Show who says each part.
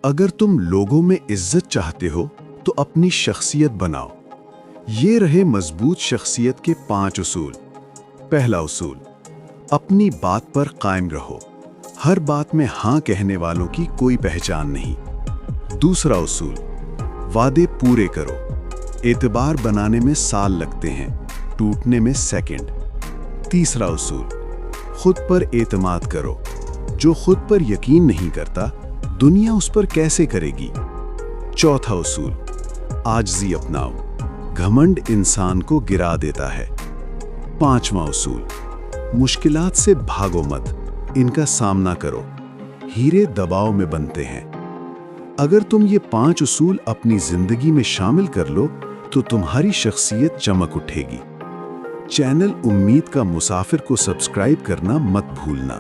Speaker 1: اگر تم لوگوں میں عزت چاہتے ہو تو اپنی شخصیت بناؤ۔ یہ رہے مضبوط شخصیت کے 5 اصول۔ پہلا اصول، اپنی بات پر قائم رہو۔ ہر بات میں ہاں کہنے والوں کی کوئی پہچان نہیں۔ دوسرا اصول، وعدے پورے کرو۔ اعتبار بنانے میں سال لگتے ہیں، ٹوٹنے میں سیکنڈ۔ تیسرا اصول، خود پر اعتماد کرو۔ جو خود پر یقین نہیں کرتا، دنیا اس پر کیسے کرے گی؟ چوتھا اصول، عاجزی اپناؤ۔ گھمنڈ انسان کو گرا دیتا ہے۔ پانچواں اصول، مشکلات سے بھاگو مت، ان کا سامنا کرو۔ ہیرے دباؤ میں بنتے ہیں۔ اگر تم یہ 5 اصول اپنی زندگی میں شامل کر لو تو تمہاری شخصیت چمک اٹھے گی۔ چینل امید کا مسافر کو سبسکرائب کرنا مت بھولنا۔